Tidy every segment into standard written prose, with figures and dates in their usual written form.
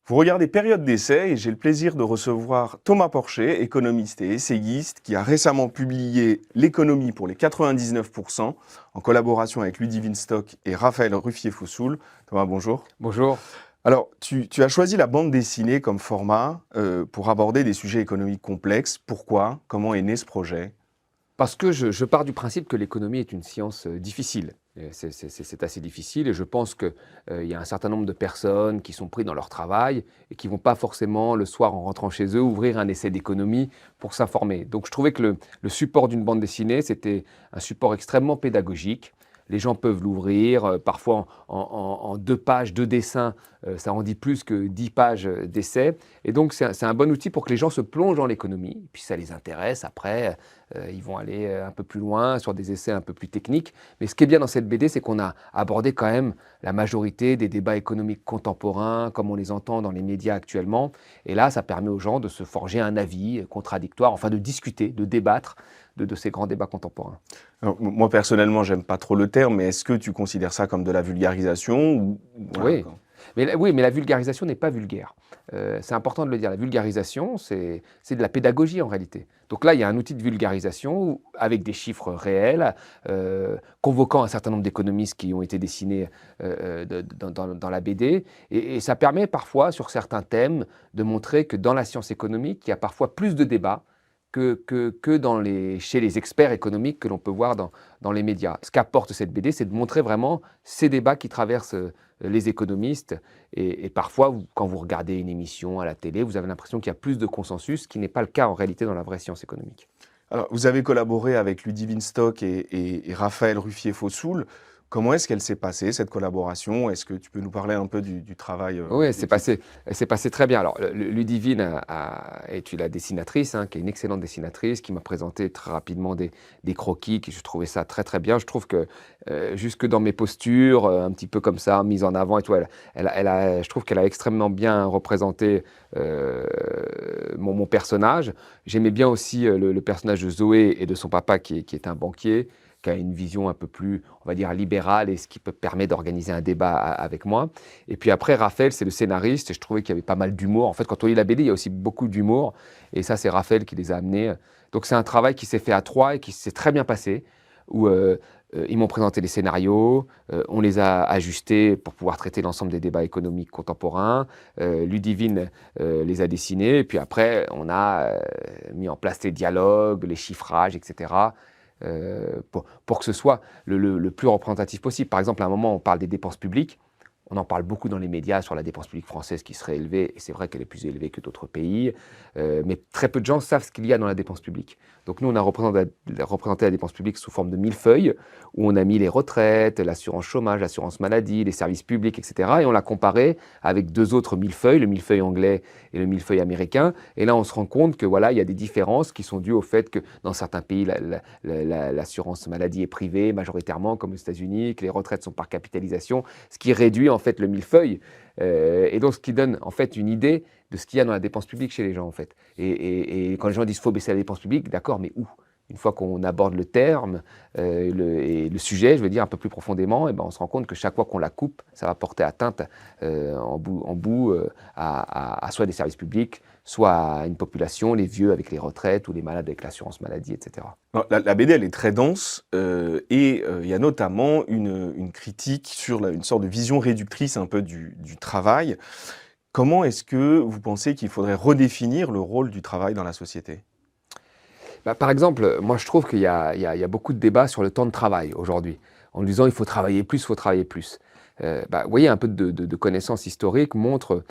Vous regardez Période d'essai et j'ai le plaisir de recevoir Thomas Porcher, économiste et essayiste, qui a récemment publié L'économie pour les 99% en collaboration avec Ludivine Stock et Raphaël Ruffier-Foussoul. Thomas, bonjour. Bonjour. Alors, tu as choisi la bande dessinée comme format pour aborder des sujets économiques complexes. Pourquoi? Comment est né ce projet? Parce que je pars du principe que l'économie est une science difficile. C'est assez difficile et je pense qu'il y a un certain nombre de personnes qui sont prises dans leur travail et qui ne vont pas forcément le soir en rentrant chez eux ouvrir un essai d'économie pour s'informer. Donc je trouvais que le support d'une bande dessinée, c'était un support extrêmement pédagogique. Les gens peuvent l'ouvrir, parfois en 2 pages, 2 dessins, ça en dit plus que 10 pages d'essais. Et donc, c'est un bon outil pour que les gens se plongent dans l'économie. Puis ça les intéresse. Après, ils vont aller un peu plus loin sur des essais un peu plus techniques. Mais ce qui est bien dans cette BD, c'est qu'on a abordé quand même la majorité des débats économiques contemporains, comme on les entend dans les médias actuellement. Et là, ça permet aux gens de se forger un avis contradictoire, enfin de discuter, de débattre de ces grands débats contemporains. Alors, moi, personnellement, j'aime pas trop le terme, mais est-ce que tu considères ça comme de la vulgarisation voilà, Oui. Mais la vulgarisation n'est pas vulgaire. C'est important de le dire. La vulgarisation, c'est de la pédagogie en réalité. Donc là, il y a un outil de vulgarisation avec des chiffres réels, convoquant un certain nombre d'économistes qui ont été dessinés dans la BD. Et ça permet parfois, sur certains thèmes, de montrer que dans la science économique, il y a parfois plus de débats que chez les experts économiques que l'on peut voir dans les médias. Ce qu'apporte cette BD, c'est de montrer vraiment ces débats qui traversent les économistes. Et parfois, quand vous regardez une émission à la télé, vous avez l'impression qu'il y a plus de consensus, ce qui n'est pas le cas en réalité dans la vraie science économique. Alors, vous avez collaboré avec Ludivine Stock et Raphaël Ruffier-Foussoul. Comment est-ce qu'elle s'est passée, cette collaboration? Est-ce que tu peux nous parler un peu du travail Oui, c'est passé très bien. Alors, Ludivine est la dessinatrice, qui est une excellente dessinatrice, qui m'a présenté très rapidement des croquis, je trouvais ça très très bien. Je trouve que jusque dans mes postures, un petit peu comme ça, mise en avant et tout, je trouve qu'elle a extrêmement bien représenté mon personnage. J'aimais bien aussi le personnage de Zoé et de son papa qui est un banquier, qui a une vision un peu plus, on va dire, libérale et ce qui peut permettre d'organiser un débat avec moi. Et puis après, Raphaël, c'est le scénariste et je trouvais qu'il y avait pas mal d'humour. En fait, quand on lit la BD, il y a aussi beaucoup d'humour et ça, c'est Raphaël qui les a amenés. Donc c'est un travail qui s'est fait à 3 et qui s'est très bien passé, où ils m'ont présenté les scénarios, on les a ajustés pour pouvoir traiter l'ensemble des débats économiques contemporains. Ludivine les a dessinés et puis après, on a mis en place les dialogues, les chiffrages, etc., pour que ce soit le plus représentatif possible. Par exemple, à un moment, on parle des dépenses publiques. On en parle beaucoup dans les médias sur la dépense publique française qui serait élevée, et c'est vrai qu'elle est plus élevée que d'autres pays, mais très peu de gens savent ce qu'il y a dans la dépense publique. Donc nous, on a représenté la dépense publique sous forme de millefeuilles, où on a mis les retraites, l'assurance chômage, l'assurance maladie, les services publics, etc. Et on l'a comparé avec 2 autres millefeuilles, le millefeuille anglais et le millefeuille américain. Et là, on se rend compte que voilà, il y a des différences qui sont dues au fait que dans certains pays, l'assurance maladie est privée majoritairement, comme aux États-Unis, que les retraites sont par capitalisation, ce qui réduit en fait le millefeuille, et donc ce qui donne en fait une idée de ce qu'il y a dans la dépense publique chez les gens en fait. Et quand les gens disent qu'il faut baisser la dépense publique, d'accord, mais où? Une fois qu'on aborde le terme et le sujet, je veux dire un peu plus profondément, et ben on se rend compte que chaque fois qu'on la coupe, ça va porter atteinte en bout à soit des services publics, soit à une population, les vieux avec les retraites ou les malades avec l'assurance maladie, etc. Alors, la BD, elle est très dense et il y a notamment une critique sur une sorte de vision réductrice un peu du travail. Comment est-ce que vous pensez qu'il faudrait redéfinir le rôle du travail dans la société? Par exemple, moi je trouve qu'il y a beaucoup de débats sur le temps de travail aujourd'hui, en disant il faut travailler plus, il faut travailler plus. Vous voyez, un peu de connaissances historiques montrent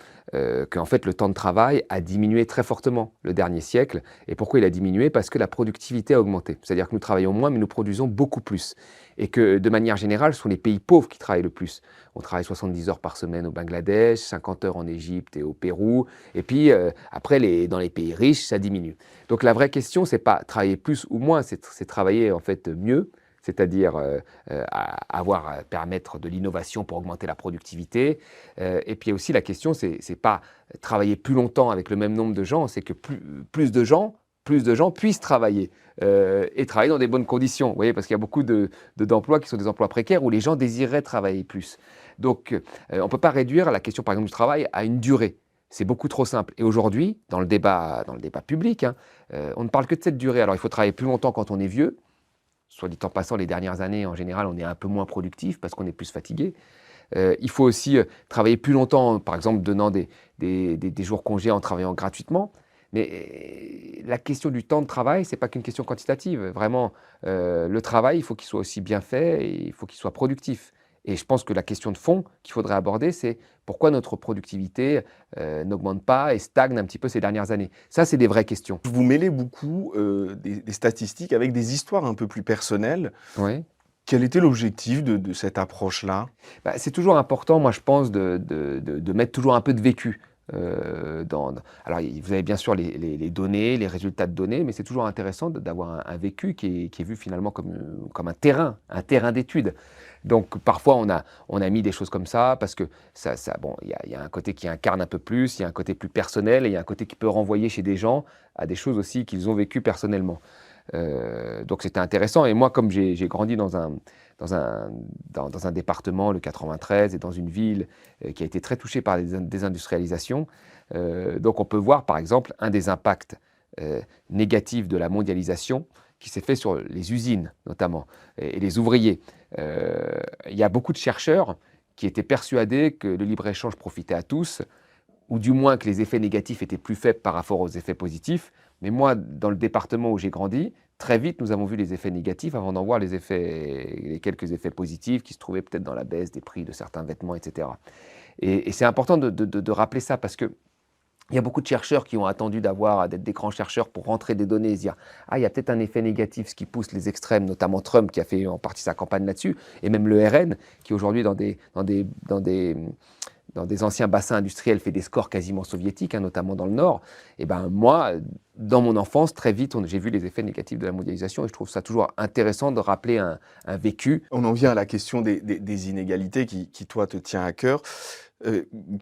qu'en fait le temps de travail a diminué très fortement le dernier siècle. Et pourquoi il a diminué? Parce que la productivité a augmenté. C'est-à-dire que nous travaillons moins, mais nous produisons beaucoup plus. Et que de manière générale, ce sont les pays pauvres qui travaillent le plus. On travaille 70 heures par semaine au Bangladesh, 50 heures en Égypte et au Pérou. Et puis après, dans les pays riches, ça diminue. Donc la vraie question, c'est pas travailler plus ou moins, c'est travailler en fait mieux. C'est-à-dire permettre de l'innovation pour augmenter la productivité. Et puis aussi la question, c'est pas travailler plus longtemps avec le même nombre de gens, c'est que plus de gens plus de gens puissent travailler et travailler dans des bonnes conditions. Vous voyez, parce qu'il y a beaucoup d'emplois qui sont des emplois précaires où les gens désireraient travailler plus. Donc, on ne peut pas réduire la question, par exemple, du travail à une durée. C'est beaucoup trop simple. Et aujourd'hui, dans le débat public, hein, on ne parle que de cette durée. Alors, il faut travailler plus longtemps quand on est vieux. Soit dit en passant, les dernières années, en général, on est un peu moins productif parce qu'on est plus fatigué. Il faut aussi travailler plus longtemps, par exemple, donnant des jours congés en travaillant gratuitement. Mais la question du temps de travail, ce n'est pas qu'une question quantitative. Vraiment, le travail, il faut qu'il soit aussi bien fait et il faut qu'il soit productif. Et je pense que la question de fond qu'il faudrait aborder, c'est pourquoi notre productivité n'augmente pas et stagne un petit peu ces dernières années. Ça, c'est des vraies questions. Vous mêlez beaucoup des statistiques avec des histoires un peu plus personnelles. Oui. Quel était l'objectif de cette approche-là? C'est toujours important, moi, je pense, de mettre toujours un peu de vécu. Alors, vous avez bien sûr les données, les résultats de données, mais c'est toujours intéressant d'avoir un vécu qui est vu finalement comme un terrain d'étude. Donc, parfois, on a mis des choses comme ça parce que bon, il y a un côté qui incarne un peu plus, il y a un côté plus personnel et il y a un côté qui peut renvoyer chez des gens à des choses aussi qu'ils ont vécues personnellement. Donc, c'était intéressant. Et moi, comme j'ai grandi dans un département, le 93, et dans une ville qui a été très touchée par la désindustrialisation. Donc on peut voir par exemple un des impacts négatifs de la mondialisation qui s'est fait sur les usines notamment et les ouvriers. Il y a beaucoup de chercheurs qui étaient persuadés que le libre-échange profitait à tous, ou du moins que les effets négatifs étaient plus faibles par rapport aux effets positifs. Mais moi, dans le département où j'ai grandi, très vite, nous avons vu les effets négatifs avant d'en voir les quelques effets positifs qui se trouvaient peut-être dans la baisse des prix de certains vêtements, etc. Et c'est important de rappeler ça parce que il y a beaucoup de chercheurs qui ont attendu d'être des grands chercheurs pour rentrer des données et se dire « Ah, il y a peut-être un effet négatif, ce qui pousse les extrêmes, notamment Trump qui a fait en partie sa campagne là-dessus, et même le RN qui aujourd'hui dans des anciens bassins industriels fait des scores quasiment soviétiques, hein, notamment dans le Nord. » Et ben moi, dans mon enfance, très vite, j'ai vu les effets négatifs de la mondialisation et je trouve ça toujours intéressant de rappeler un vécu. On en vient à la question des inégalités qui, toi, te tient à cœur.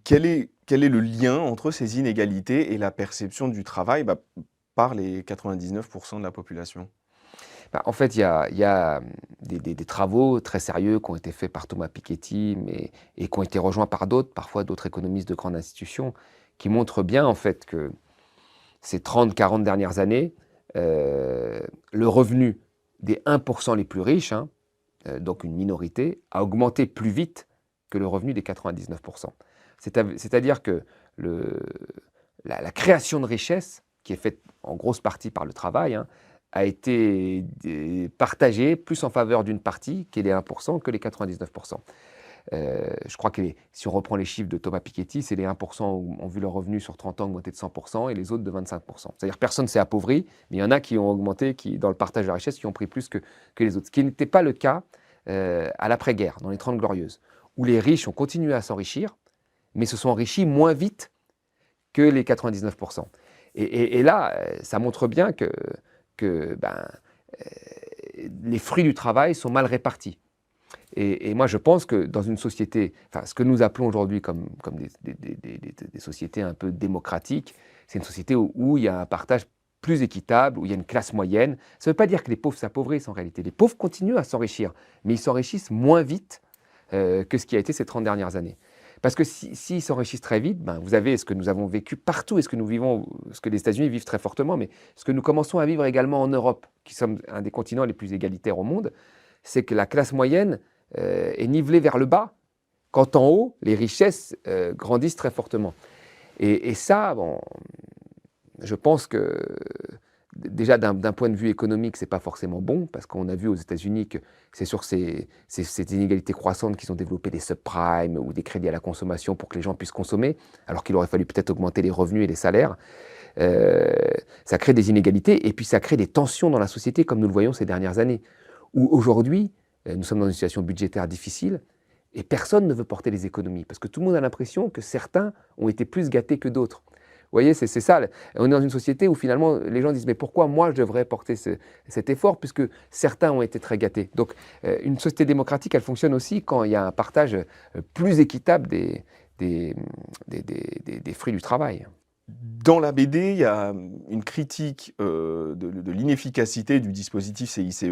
Quel est le lien entre ces inégalités et la perception du travail par les 99% de la population? En fait, il y a des travaux très sérieux qui ont été faits par Thomas Piketty et qui ont été rejoints par d'autres, parfois d'autres économistes de grandes institutions, qui montrent bien en fait que ces 30-40 dernières années, le revenu des 1% les plus riches, hein, donc une minorité, a augmenté plus vite que le revenu des 99%. C'est-à-dire que la création de richesse, qui est faite en grosse partie par le travail, hein, a été partagée plus en faveur d'une partie, qui est les 1%, que les 99%. Je crois que si on reprend les chiffres de Thomas Piketty, c'est les 1% ont vu leur revenu sur 30 ans augmenter de 100% et les autres de 25%. C'est-à-dire que personne ne s'est appauvri, mais il y en a qui ont augmenté, dans le partage de la richesse, qui ont pris plus que les autres. Ce qui n'était pas le cas à l'après-guerre, dans les 30 Glorieuses, où les riches ont continué à s'enrichir, mais se sont enrichis moins vite que les 99%. Et là, ça montre bien que les fruits du travail sont mal répartis. Et moi, je pense que dans une société, ce que nous appelons aujourd'hui comme des sociétés un peu démocratiques, c'est une société où il y a un partage plus équitable, où il y a une classe moyenne. Ça ne veut pas dire que les pauvres s'appauvrissent en réalité. Les pauvres continuent à s'enrichir, mais ils s'enrichissent moins vite que ce qui a été ces 30 dernières années. Parce que s'ils s'enrichissent très vite, vous avez ce que nous avons vécu partout et ce que nous vivons, ce que les États-Unis vivent très fortement, mais ce que nous commençons à vivre également en Europe, qui sommes un des continents les plus égalitaires au monde, c'est que la classe moyenne est nivelée vers le bas, quand en haut, les richesses grandissent très fortement. Et ça, je pense que déjà d'un point de vue économique, ce n'est pas forcément bon, parce qu'on a vu aux États-Unis que c'est sur ces inégalités croissantes qu'ils ont développé des subprimes ou des crédits à la consommation pour que les gens puissent consommer, alors qu'il aurait fallu peut-être augmenter les revenus et les salaires. Ça crée des inégalités et puis ça crée des tensions dans la société, comme nous le voyons ces dernières années, où aujourd'hui, nous sommes dans une situation budgétaire difficile et personne ne veut porter les économies, parce que tout le monde a l'impression que certains ont été plus gâtés que d'autres. Vous voyez, c'est ça. On est dans une société où finalement les gens disent « mais pourquoi moi je devrais porter cet effort puisque certains ont été très gâtés ?» Donc une société démocratique, elle fonctionne aussi quand il y a un partage plus équitable des fruits du travail. Dans la BD, il y a une critique de l'inefficacité du dispositif CICE.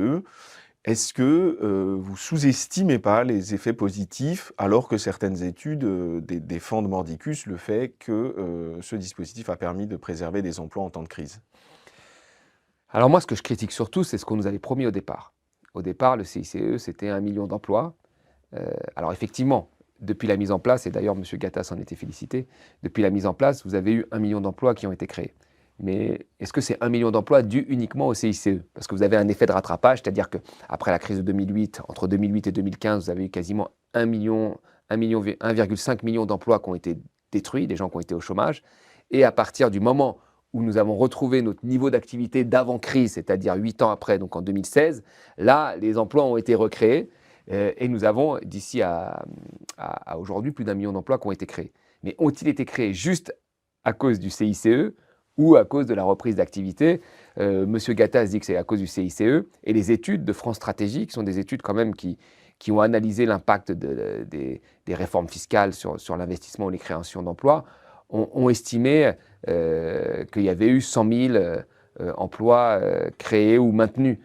Est-ce que vous sous-estimez pas les effets positifs, alors que certaines études défendent mordicus le fait que ce dispositif a permis de préserver des emplois en temps de crise? Alors moi, ce que je critique surtout, c'est ce qu'on nous avait promis au départ. Au départ, le CICE, c'était 1 million d'emplois. Alors effectivement, depuis la mise en place, et d'ailleurs M. Gattaz s'en était félicité, depuis la mise en place, vous avez eu 1 million d'emplois qui ont été créés. Mais est-ce que c'est 1 million d'emplois dû uniquement au CICE? Parce que vous avez un effet de rattrapage, c'est-à-dire qu'après la crise de 2008, entre 2008 et 2015, vous avez eu quasiment 1,5 million d'emplois qui ont été détruits, des gens qui ont été au chômage. Et à partir du moment où nous avons retrouvé notre niveau d'activité d'avant-crise, c'est-à-dire 8 ans après, donc en 2016, là, les emplois ont été recréés. Et nous avons, d'ici à aujourd'hui, plus d'1 million d'emplois qui ont été créés. Mais ont-ils été créés juste à cause du CICE ou à cause de la reprise d'activité? Monsieur Gattaz dit que c'est à cause du CICE. Et les études de France Stratégie, qui sont des études quand même qui ont analysé l'impact des réformes fiscales sur l'investissement ou les créations d'emplois, ont estimé qu'il y avait eu 100 000 emplois créés ou maintenus.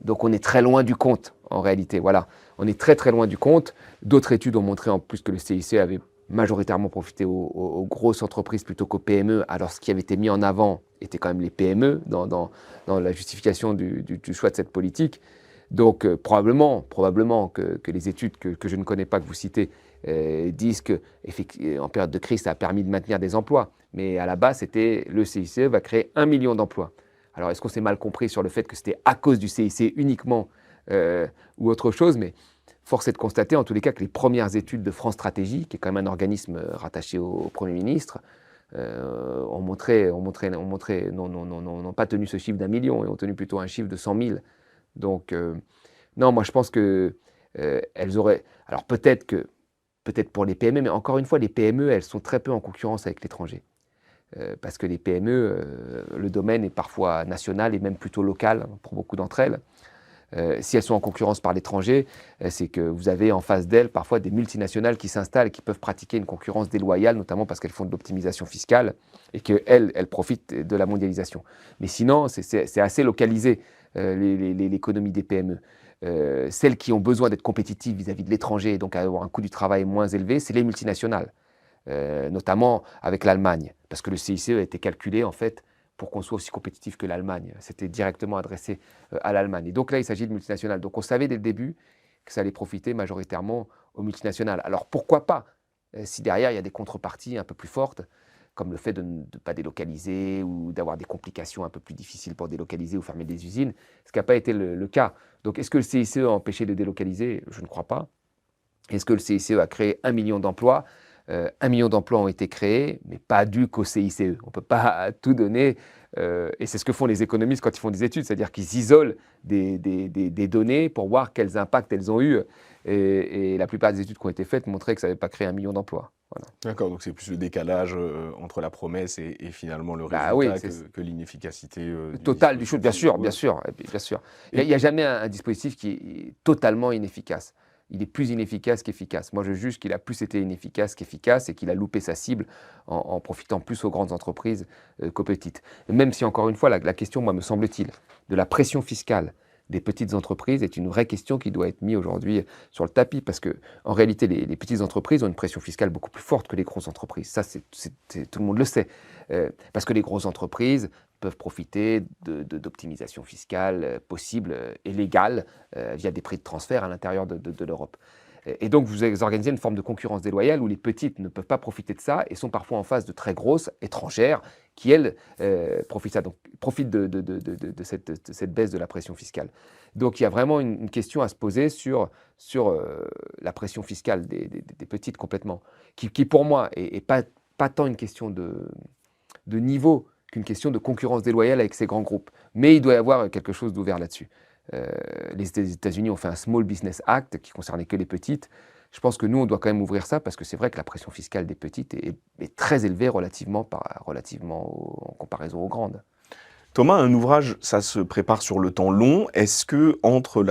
Donc on est très loin du compte, en réalité. Voilà, on est très très loin du compte. D'autres études ont montré en plus que le CICE avait majoritairement profité aux grosses entreprises plutôt qu'aux PME. Alors ce qui avait été mis en avant était quand même les PME dans la justification du choix de cette politique. Donc probablement que les études que je ne connais pas, que vous citez, disent qu'en période de crise, ça a permis de maintenir des emplois. Mais à la base, c'était le CICE va créer 1 million d'emplois. Alors, est-ce qu'on s'est mal compris sur le fait que c'était à cause du CICE uniquement ou autre chose? Mais force est de constater, en tous les cas, que les premières études de France Stratégie, qui est quand même un organisme rattaché au Premier ministre, n'ont pas tenu ce chiffre d'1 million, et ont tenu plutôt un chiffre de 100 000. Donc, non, moi je pense que elles auraient... Alors peut-être pour les PME, mais encore une fois, les PME, elles sont très peu en concurrence avec l'étranger. Parce que les PME, le domaine est parfois national et même plutôt local pour beaucoup d'entre elles. Si elles sont en concurrence par l'étranger, c'est que vous avez en face d'elles parfois des multinationales qui s'installent et qui peuvent pratiquer une concurrence déloyale, notamment parce qu'elles font de l'optimisation fiscale et qu'elles profitent de la mondialisation. Mais sinon, c'est assez localisé, l'économie des PME. Celles qui ont besoin d'être compétitives vis-à-vis de l'étranger et donc avoir un coût du travail moins élevé, c'est les multinationales. Notamment avec l'Allemagne, parce que le CICE a été calculé en fait pour qu'on soit aussi compétitif que l'Allemagne. C'était directement adressé à l'Allemagne. Et donc là, il s'agit de multinationales. Donc on savait dès le début que ça allait profiter majoritairement aux multinationales. Alors pourquoi pas, si derrière il y a des contreparties un peu plus fortes, comme le fait de ne pas délocaliser ou d'avoir des complications un peu plus difficiles pour délocaliser ou fermer des usines, ce qui n'a pas été le cas. Donc est-ce que le CICE a empêché de délocaliser? Je ne crois pas. Est-ce que le CICE a créé 1 million d'emplois? 1 million d'emplois ont été créés, mais pas dû qu'au CICE. On ne peut pas tout donner, et c'est ce que font les économistes quand ils font des études, c'est-à-dire qu'ils isolent des données pour voir quels impacts elles ont eu. Et la plupart des études qui ont été faites montraient que ça n'avait pas créé 1 million d'emplois. Voilà. D'accord, donc c'est plus le décalage entre la promesse et finalement le résultat Oui, que l'inefficacité totale du shoot, bien sûr, ouais. bien sûr. Bien sûr. Il n'y a jamais un dispositif qui est totalement inefficace. Il est plus inefficace qu'efficace. Moi, je juge qu'il a plus été inefficace qu'efficace et qu'il a loupé sa cible en profitant plus aux grandes entreprises qu'aux petites. Même si, encore une fois, la question, moi, me semble-t-il, de la pression fiscale des petites entreprises est une vraie question qui doit être mise aujourd'hui sur le tapis, parce qu'en réalité, les petites entreprises ont une pression fiscale beaucoup plus forte que les grosses entreprises. Ça, tout le monde le sait. Parce que les grosses entreprises peuvent profiter d'optimisation fiscale possible et légale via des prix de transfert à l'intérieur de l'Europe. Et donc, vous organisez une forme de concurrence déloyale où les petites ne peuvent pas profiter de ça et sont parfois en face de très grosses étrangères qui, elles, profitent de cette baisse de la pression fiscale. Donc, il y a vraiment une question à se poser sur la pression fiscale des petites complètement, qui pour moi, est pas tant une question de niveau qu'une question de concurrence déloyale avec ces grands groupes. Mais il doit y avoir quelque chose d'ouvert là-dessus. Les États-Unis ont fait un Small Business Act qui concernait que les petites. Je pense que nous, on doit quand même ouvrir ça parce que c'est vrai que la pression fiscale des petites est très élevée relativement en comparaison aux grandes. Thomas, un ouvrage, ça se prépare sur le temps long. Est-ce que entre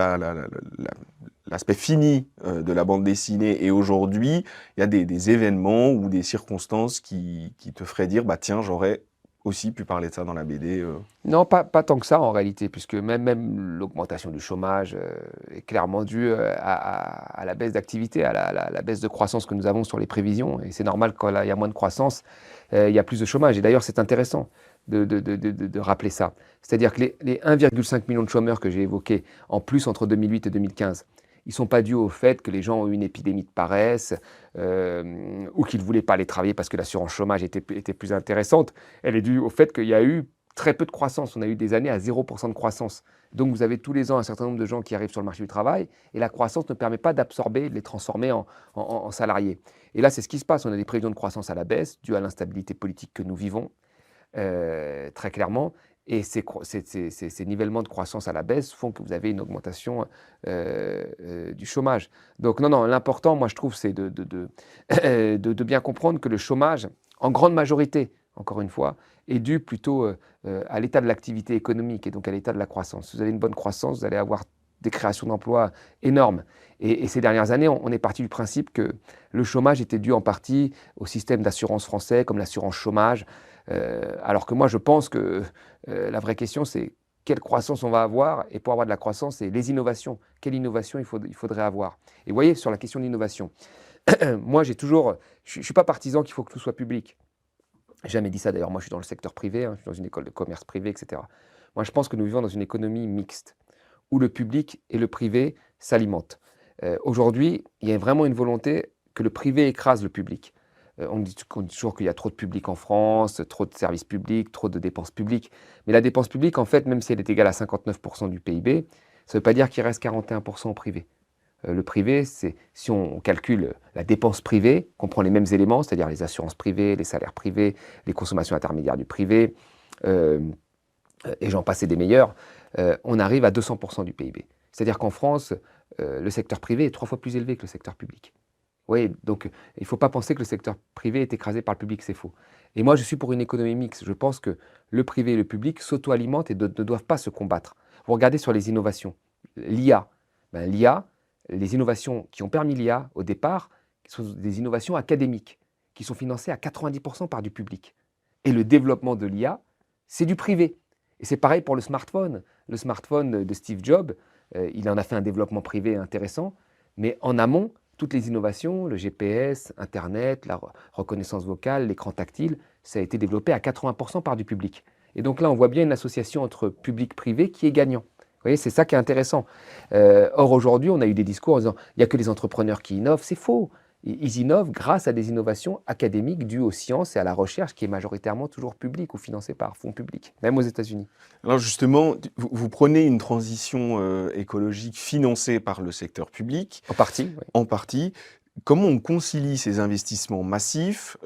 l'aspect fini de la bande dessinée et aujourd'hui, il y a des événements ou des circonstances qui te feraient dire, bah tiens, j'aurais aussi pu parler de ça dans la BD. Non, pas tant que ça en réalité, puisque même l'augmentation du chômage est clairement due à la baisse d'activité, à la baisse de croissance que nous avons sur les prévisions. Et c'est normal, quand il y a moins de croissance, il y a plus de chômage. Et d'ailleurs, c'est intéressant de rappeler ça. C'est-à-dire que les 1,5 million de chômeurs que j'ai évoqués en plus entre 2008 et 2015, ils ne sont pas dus au fait que les gens ont eu une épidémie de paresse ou qu'ils ne voulaient pas aller travailler parce que l'assurance chômage était plus intéressante. Elle est due au fait qu'il y a eu très peu de croissance. On a eu des années à 0% de croissance. Donc vous avez tous les ans un certain nombre de gens qui arrivent sur le marché du travail et la croissance ne permet pas d'absorber, de les transformer en salariés. Et là, c'est ce qui se passe. On a des prévisions de croissance à la baisse dues à l'instabilité politique que nous vivons très clairement. Et ces nivellements de croissance à la baisse font que vous avez une augmentation du chômage. Donc non, l'important, moi je trouve, c'est de bien comprendre que le chômage, en grande majorité, encore une fois, est dû plutôt à l'état de l'activité économique et donc à l'état de la croissance. Si vous avez une bonne croissance, vous allez avoir des créations d'emplois énormes. Et ces dernières années, on est parti du principe que le chômage était dû en partie au système d'assurance français, comme l'assurance chômage, alors que moi, je pense que la vraie question, c'est quelle croissance on va avoir. Et pour avoir de la croissance, c'est les innovations. Quelle innovation il faudrait avoir. Et vous voyez, sur la question de l'innovation, moi, je ne suis pas partisan qu'il faut que tout soit public. J'ai jamais dit ça, d'ailleurs. Moi, je suis dans le secteur privé, je suis dans une école de commerce privé, etc. Moi, je pense que nous vivons dans une économie mixte, où le public et le privé s'alimentent. Aujourd'hui, il y a vraiment une volonté que le privé écrase le public. On dit toujours qu'il y a trop de public en France, trop de services publics, trop de dépenses publiques. Mais la dépense publique, en fait, même si elle est égale à 59% du PIB, ça ne veut pas dire qu'il reste 41% au privé. Le privé, si on calcule la dépense privée, qu'on prend les mêmes éléments, c'est-à-dire les assurances privées, les salaires privés, les consommations intermédiaires du privé, et j'en passe et des meilleurs, on arrive à 200% du PIB. C'est-à-dire qu'en France, le secteur privé est 3 fois plus élevé que le secteur public. Oui, donc il ne faut pas penser que le secteur privé est écrasé par le public, c'est faux. Et moi, je suis pour une économie mixte. Je pense que le privé et le public s'auto-alimentent et ne doivent pas se combattre. Vous regardez sur les innovations, l'IA. L'IA, les innovations qui ont permis l'IA au départ, sont des innovations académiques, qui sont financées à 90% par du public. Et le développement de l'IA, c'est du privé. Et c'est pareil pour le smartphone. Le smartphone de Steve Jobs, il en a fait un développement privé intéressant, mais en amont, toutes les innovations, le GPS, Internet, la reconnaissance vocale, l'écran tactile, ça a été développé à 80% par du public. Et donc là, on voit bien une association entre public-privé qui est gagnant. Vous voyez, c'est ça qui est intéressant. Or, aujourd'hui, on a eu des discours en disant « il n'y a que les entrepreneurs qui innovent ». C'est faux. Ils innovent grâce à des innovations académiques dues aux sciences et à la recherche qui est majoritairement toujours publique ou financée par fonds publics, même aux États-Unis. Alors justement, vous prenez une transition écologique financée par le secteur public. En partie, oui. En partie. Comment on concilie ces investissements massifs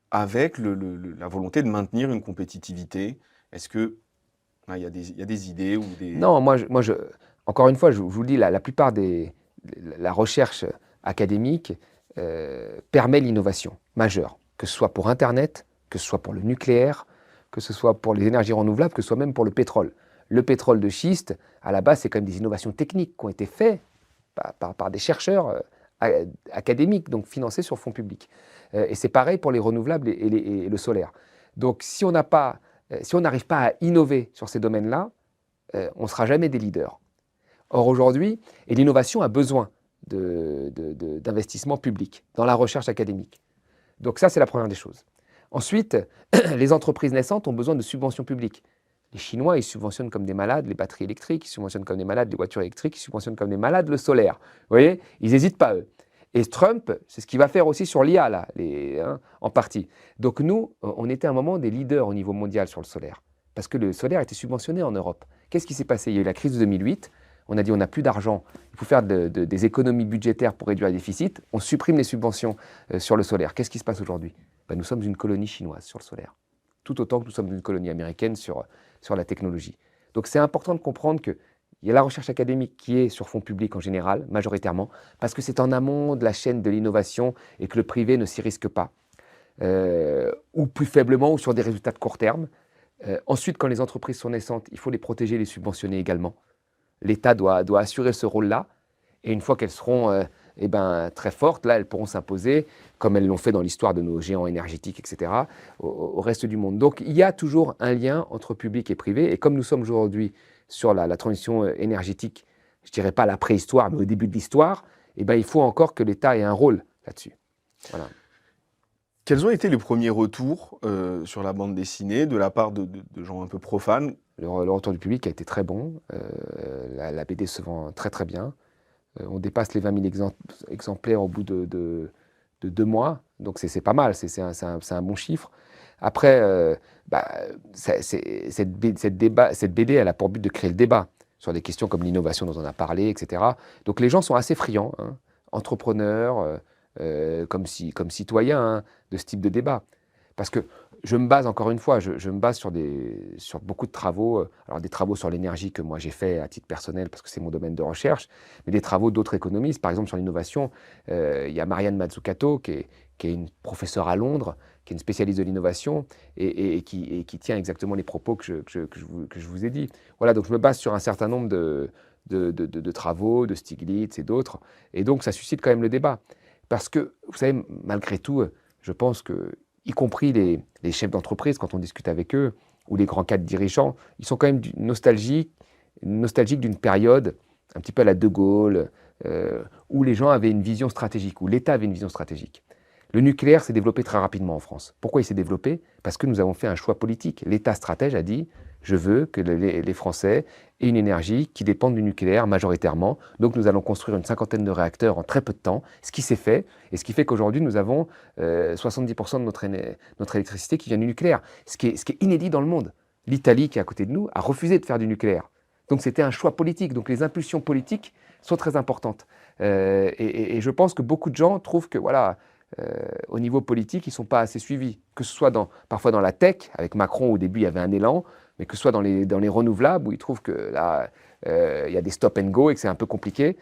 avec la volonté de maintenir une compétitivité? Est-ce que il y a des idées ou des... Non, encore une fois, je vous le dis, la plupart la recherche académique permet l'innovation majeure, que ce soit pour Internet, que ce soit pour le nucléaire, que ce soit pour les énergies renouvelables, que ce soit même pour le pétrole. Le pétrole de schiste, à la base, c'est quand même des innovations techniques qui ont été faites par des chercheurs académiques, donc financés sur fonds publics. Et c'est pareil pour les renouvelables et le solaire. Donc si on n'arrive pas à innover sur ces domaines-là, on ne sera jamais des leaders. Or aujourd'hui, et l'innovation a besoin d'investissements publics dans la recherche académique. Donc ça, c'est la première des choses. Ensuite, les entreprises naissantes ont besoin de subventions publiques. Les Chinois, ils subventionnent comme des malades les batteries électriques, ils subventionnent comme des malades les voitures électriques, ils subventionnent comme des malades le solaire. Vous voyez, ils n'hésitent pas, eux. Et Trump, c'est ce qu'il va faire aussi sur l'IA, là, en partie. Donc nous, on était à un moment des leaders au niveau mondial sur le solaire, parce que le solaire était subventionné en Europe. Qu'est-ce qui s'est passé? Il y a eu la crise de 2008, on a dit on n'a plus d'argent, il faut faire des économies budgétaires pour réduire les déficits, on supprime les subventions sur le solaire. Qu'est-ce qui se passe aujourd'hui? Nous sommes une colonie chinoise sur le solaire, tout autant que nous sommes une colonie américaine sur la technologie. Donc c'est important de comprendre qu'il y a la recherche académique qui est sur fonds publics en général, majoritairement, parce que c'est en amont de la chaîne de l'innovation et que le privé ne s'y risque pas, ou plus faiblement, ou sur des résultats de court terme. Ensuite, quand les entreprises sont naissantes, il faut les protéger, les subventionner également. L'État doit assurer ce rôle-là. Et une fois qu'elles seront très fortes, là, elles pourront s'imposer, comme elles l'ont fait dans l'histoire de nos géants énergétiques, etc., au reste du monde. Donc, il y a toujours un lien entre public et privé. Et comme nous sommes aujourd'hui sur la transition énergétique, je ne dirais pas la préhistoire, mais au début de l'histoire, il faut encore que l'État ait un rôle là-dessus. Voilà. Quels ont été les premiers retours sur la bande dessinée de la part de gens un peu profanes? Le retour du public a été très bon. La BD se vend très très bien. On dépasse les 20 000 exemplaires au bout de 2 mois. Donc c'est pas mal, c'est un bon chiffre. Après, cette BD, elle a pour but de créer le débat sur des questions comme l'innovation dont on a parlé, etc. Donc les gens sont assez friands, hein, entrepreneurs, comme citoyens, hein, de ce type de débat. Parce que je me base, encore une fois, je me base sur beaucoup de travaux, alors des travaux sur l'énergie que moi j'ai fait à titre personnel parce que c'est mon domaine de recherche, mais des travaux d'autres économistes. Par exemple, sur l'innovation, il y a Marianne Mazzucato qui est une professeure à Londres, qui est une spécialiste de l'innovation et qui tient exactement les propos que je vous ai dit. Voilà, donc je me base sur un certain nombre de travaux, de Stiglitz et d'autres, et donc ça suscite quand même le débat. Parce que, vous savez, malgré tout, je pense que, y compris les chefs d'entreprise, quand on discute avec eux, ou les grands cadres dirigeants, ils sont quand même nostalgiques d'une période, un petit peu à la De Gaulle, où les gens avaient une vision stratégique, où l'État avait une vision stratégique. Le nucléaire s'est développé très rapidement en France. Pourquoi il s'est développé? Parce que nous avons fait un choix politique. L'État stratège a dit « je veux que les Français aient une énergie qui dépende du nucléaire majoritairement. Donc nous allons construire une 50aine de réacteurs en très peu de temps », ce qui s'est fait, et ce qui fait qu'aujourd'hui nous avons 70% de notre électricité qui vient du nucléaire, ce qui est inédit dans le monde. L'Italie, qui est à côté de nous, a refusé de faire du nucléaire. Donc c'était un choix politique. Donc les impulsions politiques sont très importantes. Et je pense que beaucoup de gens trouvent que, voilà, au niveau politique, ils ne sont pas assez suivis. Que ce soit parfois dans la tech, avec Macron, au début, il y avait un élan, mais que ce soit dans les renouvelables, où ils trouvent que là, il y a des stop and go et que c'est un peu compliqué,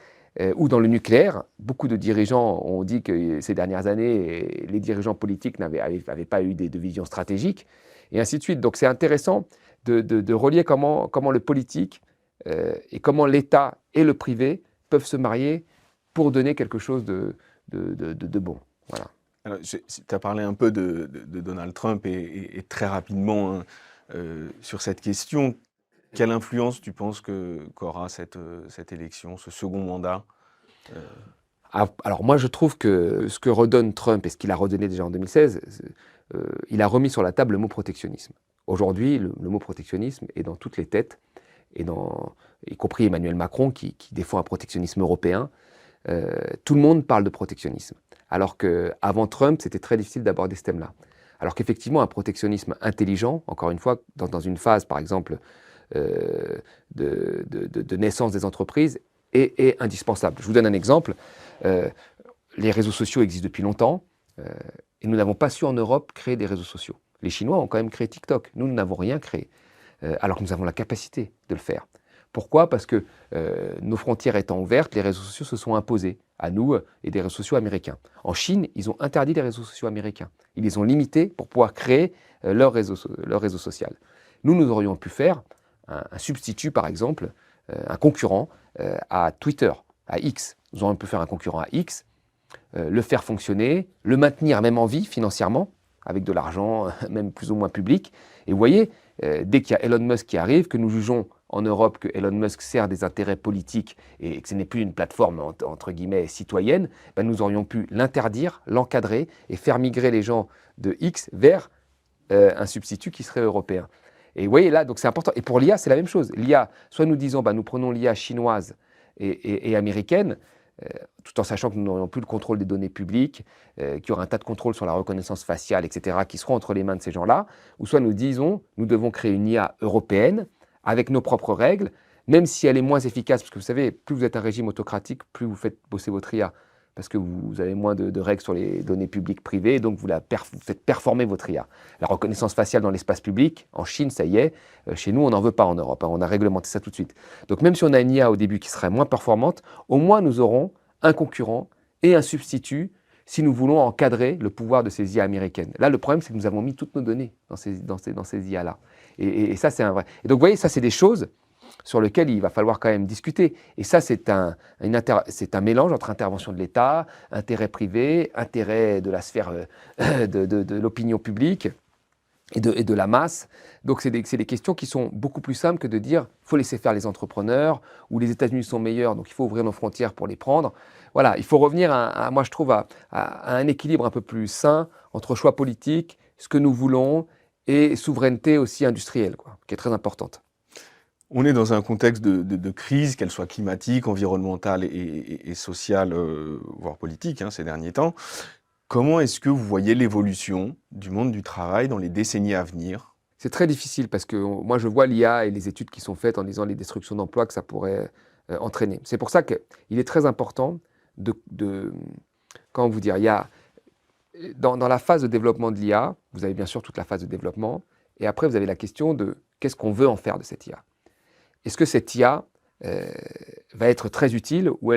ou dans le nucléaire. Beaucoup de dirigeants ont dit que ces dernières années, les dirigeants politiques n'avaient pas eu de vision stratégique, et ainsi de suite. Donc c'est intéressant de relier comment le politique et comment l'État et le privé peuvent se marier pour donner quelque chose de bon. Voilà. Tu as parlé un peu de Donald Trump et très rapidement, hein, sur cette question. Quelle influence tu penses qu'aura cette élection, ce second mandat? Alors moi je trouve que ce que redonne Trump et ce qu'il a redonné déjà en 2016, il a remis sur la table le mot protectionnisme. Aujourd'hui, le mot protectionnisme est dans toutes les têtes, y compris Emmanuel Macron qui défend un protectionnisme européen. Tout le monde parle de protectionnisme. Alors qu'avant Trump, c'était très difficile d'aborder ce thème-là. Alors qu'effectivement, un protectionnisme intelligent, encore une fois, dans une phase, par exemple, de naissance des entreprises, est indispensable. Je vous donne un exemple. Les réseaux sociaux existent depuis longtemps, et nous n'avons pas su en Europe créer des réseaux sociaux. Les Chinois ont quand même créé TikTok. Nous n'avons rien créé, alors que nous avons la capacité de le faire. Pourquoi? Parce que nos frontières étant ouvertes, les réseaux sociaux se sont imposés à nous et des réseaux sociaux américains. En Chine, ils ont interdit les réseaux sociaux américains. Ils les ont limités pour pouvoir créer leur réseau social. Nous aurions pu faire un substitut, par exemple, un concurrent à Twitter, à X. Nous aurions pu faire un concurrent à X, le faire fonctionner, le maintenir même en vie financièrement, avec de l'argent, même plus ou moins public. Et vous voyez, dès qu'il y a Elon Musk qui arrive, que nous jugeons en Europe que Elon Musk sert des intérêts politiques et que ce n'est plus une plateforme entre guillemets citoyenne, nous aurions pu l'interdire, l'encadrer et faire migrer les gens de X vers un substitut qui serait européen. Et vous voyez là, donc c'est important. Et pour l'IA, c'est la même chose. L'IA, soit nous disons, nous prenons l'IA chinoise et américaine, tout en sachant que nous n'aurions plus le contrôle des données publiques, qu'il y aura un tas de contrôles sur la reconnaissance faciale, etc., qui seront entre les mains de ces gens-là, ou soit nous disons, nous devons créer une IA européenne, avec nos propres règles, même si elle est moins efficace, parce que vous savez, plus vous êtes un régime autocratique, plus vous faites bosser votre IA, parce que vous avez moins de règles sur les données publiques privées, donc vous faites performer votre IA. La reconnaissance faciale dans l'espace public, en Chine, ça y est, chez nous, on n'en veut pas en Europe, hein, on a réglementé ça tout de suite. Donc même si on a une IA au début qui serait moins performante, au moins nous aurons un concurrent et un substitut si nous voulons encadrer le pouvoir de ces IA américaines. Là, le problème, c'est que nous avons mis toutes nos données dans ces IA-là. Et ça, c'est un vrai. Et donc, vous voyez, ça, c'est des choses sur lequel il va falloir quand même discuter. Et ça, c'est un mélange entre intervention de l'État, intérêt privé, intérêt de la sphère de l'opinion publique et de la masse. Donc c'est des questions qui sont beaucoup plus simples que de dire il faut laisser faire les entrepreneurs, ou les États-Unis sont meilleurs, donc il faut ouvrir nos frontières pour les prendre. Voilà, il faut revenir, moi je trouve, à un équilibre un peu plus sain entre choix politique, ce que nous voulons, et souveraineté aussi industrielle, quoi, qui est très importante. On est dans un contexte de crise, qu'elle soit climatique, environnementale et sociale, voire politique, ces derniers temps. Comment est-ce que vous voyez l'évolution du monde du travail dans les décennies à venir? C'est très difficile parce que moi je vois l'IA et les études qui sont faites en disant les destructions d'emplois que ça pourrait entraîner. C'est pour ça qu'il est très important comment vous dire, il y a dans la phase de développement de l'IA, vous avez bien sûr toute la phase de développement, et après vous avez la question de qu'est-ce qu'on veut en faire de cette IA. Est-ce que cette IA va être très utile, ou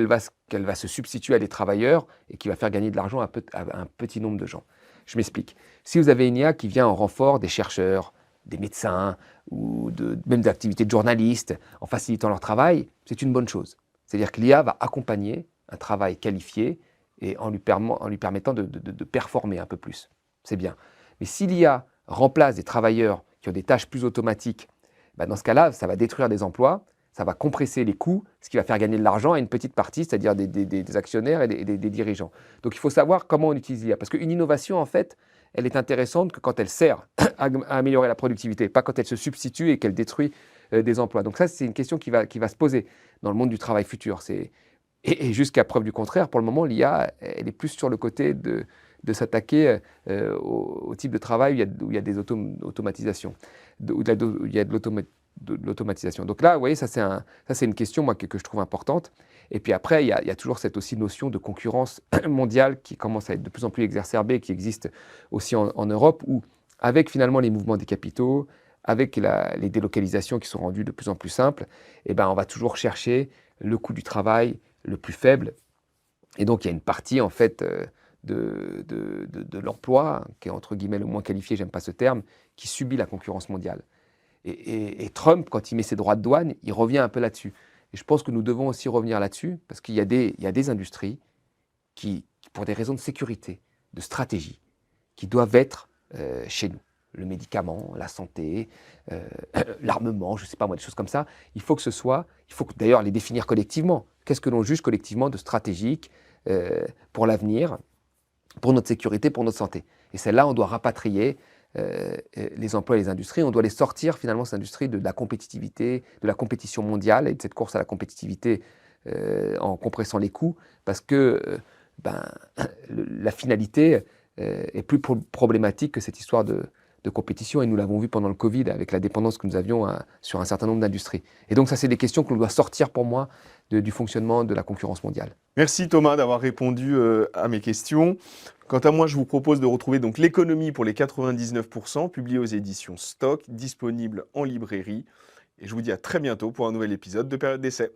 qu'elle va se substituer à des travailleurs et qui va faire gagner de l'argent à un petit nombre de gens? Je m'explique. Si vous avez une IA qui vient en renfort des chercheurs, des médecins, ou même d'activités de journalistes, en facilitant leur travail, c'est une bonne chose. C'est-à-dire que l'IA va accompagner un travail qualifié et en lui permettant de performer un peu plus. C'est bien. Mais si l'IA remplace des travailleurs qui ont des tâches plus automatiques, dans ce cas-là, ça va détruire des emplois, ça va compresser les coûts, ce qui va faire gagner de l'argent à une petite partie, c'est-à-dire des actionnaires et des dirigeants. Donc il faut savoir comment on utilise l'IA. Parce qu'une innovation, en fait, elle est intéressante que quand elle sert à améliorer la productivité, pas quand elle se substitue et qu'elle détruit des emplois. Donc ça, c'est une question qui va se poser dans le monde du travail futur. Et jusqu'à preuve du contraire, pour le moment, l'IA, elle est plus sur le côté de s'attaquer au type de travail où il y a des automatisations, où il y a de l'automatisation. Donc là, vous voyez, ça c'est une question moi, que je trouve importante. Et puis après, il y a toujours cette aussi notion de concurrence mondiale qui commence à être de plus en plus exacerbée, qui existe aussi en Europe, où avec finalement les mouvements des capitaux, avec les délocalisations qui sont rendues de plus en plus simples, on va toujours chercher le coût du travail le plus faible. Et donc il y a une partie en fait de l'emploi, qui est entre guillemets le moins qualifié, j'aime pas ce terme, qui subit la concurrence mondiale. Et Trump, quand il met ses droits de douane, il revient un peu là-dessus. Et je pense que nous devons aussi revenir là-dessus, parce qu'il y a des industries qui, pour des raisons de sécurité, de stratégie, qui doivent être chez nous. Le médicament, la santé, l'armement, je ne sais pas moi, des choses comme ça. Il faut d'ailleurs les définir collectivement. Qu'est-ce que l'on juge collectivement de stratégique pour l'avenir, pour notre sécurité, pour notre santé? Et celle-là, on doit rapatrier les emplois et les industries, on doit les sortir finalement, ces industries, de la compétitivité, de la compétition mondiale et de cette course à la compétitivité en compressant les coûts, parce que la finalité est plus problématique que cette histoire de compétition, et nous l'avons vu pendant le Covid avec la dépendance que nous avions sur un certain nombre d'industries. Et donc ça, c'est des questions que l'on doit sortir pour moi du fonctionnement de la concurrence mondiale. Merci Thomas d'avoir répondu à mes questions. Quant à moi, je vous propose de retrouver donc l'économie pour les 99%, publié aux éditions Stock, disponible en librairie. Et je vous dis à très bientôt pour un nouvel épisode de Période d'essai.